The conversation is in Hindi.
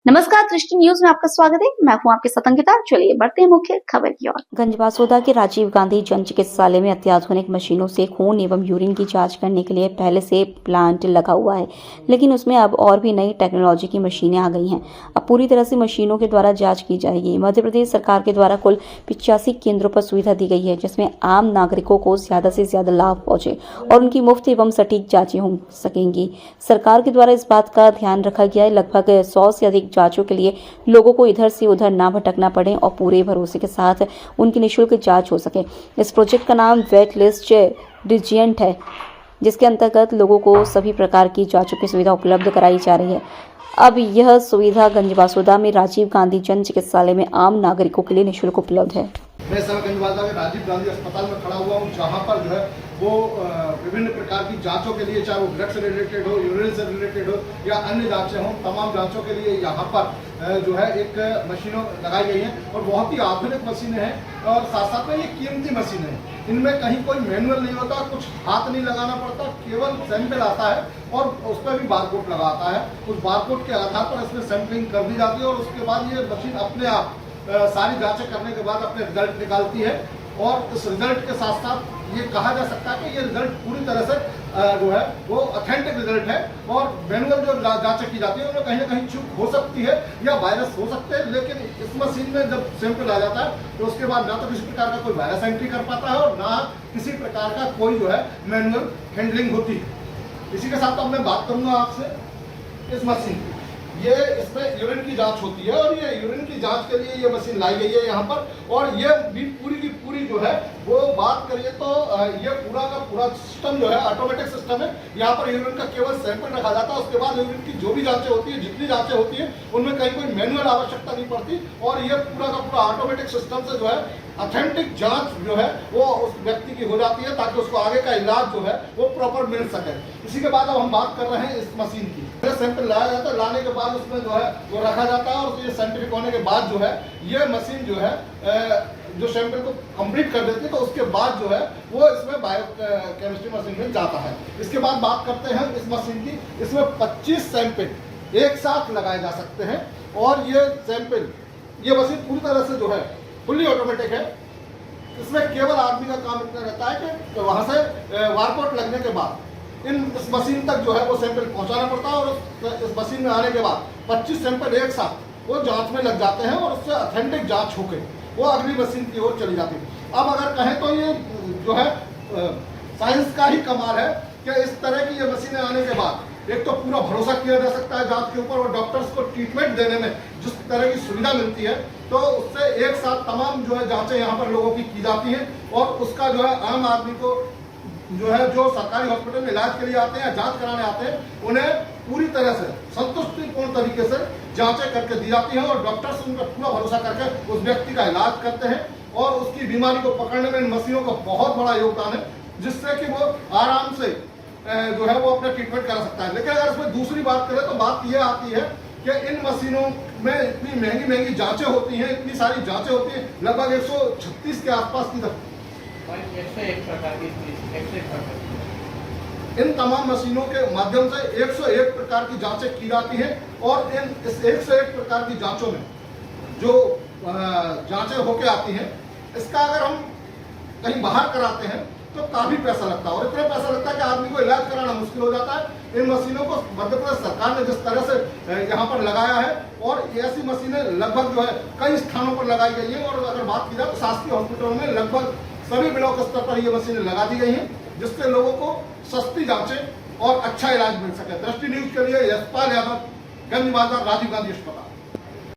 नमस्कार, दृष्टि न्यूज में आपका स्वागत है। मैं हूं आपके साथ अंकिता। चलिए बढ़ते हैं मुख्य खबर की ओर। गंजबासौदा के राजीव गांधी जन चिकित्सालय में अत्याधुनिक मशीनों से खून एवं यूरिन की जांच करने के लिए पहले से प्लांट लगा हुआ है, लेकिन उसमें अब और भी नई टेक्नोलॉजी की मशीनें आ गई हैं। अब पूरी तरह से मशीनों के द्वारा जाँच की जाएगी। मध्य प्रदेश सरकार के द्वारा कुल 85 केंद्रों पर सुविधा दी गई है, जिसमें आम नागरिकों को ज्यादा से ज्यादा लाभ पहुंचे और उनकी मुफ्त एवं सटीक जाँचें हो सकेंगी। सरकार के द्वारा इस बात का ध्यान रखा गया है। लगभग 100 से अधिक जाँचों के लिए लोगों को इधर से उधर ना भटकना पड़े और पूरे भरोसे के साथ उनकी निःशुल्क जांच हो सके। इस प्रोजेक्ट का नाम वेट लिस्ट रिजिएंट है, जिसके अंतर्गत लोगों को सभी प्रकार की जांचों की सुविधा उपलब्ध कराई जा रही है। अब यह सुविधा गंजबासौदा में राजीव गांधी जन चिकित्सालय में आम नागरिकों के लिए निःशुल्क उपलब्ध है। मैं इस समय गंजबासौदा के राजीव गांधी अस्पताल में खड़ा हुआ हूँ, जहाँ पर जो है वो विभिन्न प्रकार की जांचों के लिए, चाहे वो ब्लड से रिलेटेड हो, यूरिन से रिलेटेड हो या अन्य जांचें हों, तमाम जांचों के लिए यहाँ पर जो है एक मशीनों लगाई गई हैं और बहुत ही आधुनिक मशीनें हैं और साथ साथ में ये कीमती मशीनें हैं। इनमें कहीं कोई मैनुअल नहीं होता, कुछ हाथ नहीं लगाना पड़ता, केवल सैंपल आता है और उस पर भी बारकोड लगा आता है। उस बारकोड के आधार पर इसमें सैंपलिंग कर दी जाती है और उसके बाद ये मशीन अपने आप सारी जांचें करने के बाद अपने रिजल्ट निकालती है और इस रिजल्ट के साथ साथ ये कहा जा सकता है कि ये रिजल्ट पूरी तरह से जो है वो ऑथेंटिक रिजल्ट है। और मैनुअल जो जांचें की जाती है उनमें कहीं ना कहीं चूक हो सकती है या वायरस हो सकते हैं, लेकिन इस मशीन में जब सैंपल आ जाता है तो उसके बाद ना तो किसी प्रकार का कोई वायरस एंट्री कर पाता है और ना किसी प्रकार का कोई जो है मैनुअल हैंडलिंग होती है। इसी के साथ अब मैं बात करूंगा आपसे इस मशीन की। ये इसमें यूरिन की जांच होती है और ये यूरिन की जांच के लिए ये मशीन लाई गई है यहाँ पर। और ये भी पूरी की पूरी जो है वो बात करिए तो ये पूरा का पूरा सिस्टम जो है ऑटोमेटिक सिस्टम है। यहाँ पर यूरिन का केवल सैंपल रखा जाता है, उसके बाद यूरिन की जो भी जांचें होती है, जितनी जांचें होती है, उनमें कहीं कोई मैनुअल आवश्यकता नहीं पड़ती और ये पूरा का पूरा ऑटोमेटिक सिस्टम से जो है ऑथेंटिक जांच जो है वो उस व्यक्ति की हो जाती है ताकि उसको आगे का इलाज जो है वो प्रॉपर मिल सके। इसी के बाद अब हम बात कर रहे हैं इस मशीन की। सैंपल लाया जाता है, लाने के बाद उसमें जो है वो रखा जाता है और ये साइंटिफिक होने के बाद जो है ये मशीन जो है जो सैंपल को कंप्लीट कर देती है, तो उसके बाद जो है वो इसमें बायो केमिस्ट्री मशीन में जाता है। इसके बाद बात करते हैं इस मशीन की। इसमें 25 सैंपल एक साथ लगाए जा सकते हैं और ये सैंपल ये मशीन पूरी तरह से जो है फुल्ली ऑटोमेटिक है। इसमें केवल आदमी का काम इतना रहता है कि वहां से बारकोड लगने के बाद इस मशीन तक जो है वो सैंपल पहुंचाना पड़ता है और इस मशीन में आने के बाद 25 सैंपल एक साथ वो जांच में लग जाते हैं और उससे ऑथेंटिक जांच होकर वो अगली मशीन की ओर चली जाती है। अब अगर कहें तो ये जो है साइंस का ही कमाल है कि इस तरह की ये मशीनें आने के बाद एक तो पूरा भरोसा किया जा सकता है जांच के ऊपर और डॉक्टर्स को ट्रीटमेंट देने में जिस तरह की सुविधा मिलती है, तो उससे एक साथ तमाम जो है जांचें यहाँ पर लोगों की जाती हैं और उसका जो है आम आदमी को जो है जो सरकारी हॉस्पिटल में इलाज के लिए आते हैं या जांच कराने आते हैं, उन्हें पूरी तरह से संतुष्टिपूर्ण तरीके से जांचें करके दी जाती हैं और डॉक्टर्स उन पर पूरा भरोसा करके उस व्यक्ति का इलाज करते हैं और उसकी बीमारी को पकड़ने में इन मशीनों का बहुत बड़ा योगदान है, जिससे कि वो आराम से जो है वो अपना ट्रीटमेंट करा सकता है। लेकिन अगर इसमें दूसरी बात करें तो बात यह आती है कि इन मशीनों में इतनी महंगी महंगी जांचें होती हैं, इतनी सारी जांचें होती हैं, लगभग 136 के आसपास की 101 प्रकार की इन तमाम मशीनों के माध्यम से 101 प्रकार की जांचें की जाती हैं और इन इस 101 प्रकार की जांचों में जो जांचें होके आती हैं, इसका अगर हम कहीं बाहर कराते हैं तो काफी पैसा लगता है और इतना पैसा लगता है कि आदमी को इलाज कराना मुश्किल हो जाता है। इन मशीनों को मध्य प्रदेश सरकार ने जिस तरह से यहाँ पर लगाया है और ऐसी मशीनें लगभग जो है कई स्थानों पर लगाई गई हैं और अगर बात की जाए तो शासकीय हॉस्पिटलों में लगभग सभी ब्लॉक स्तर पर ये मशीनें लगा दी गई हैं, जिससे लोगों को सस्ती जांचें और अच्छा इलाज मिल सके। दृष्टि न्यूज के लिए यशपाल यादव, गंज बाजार, राजीव गांधी अस्पताल।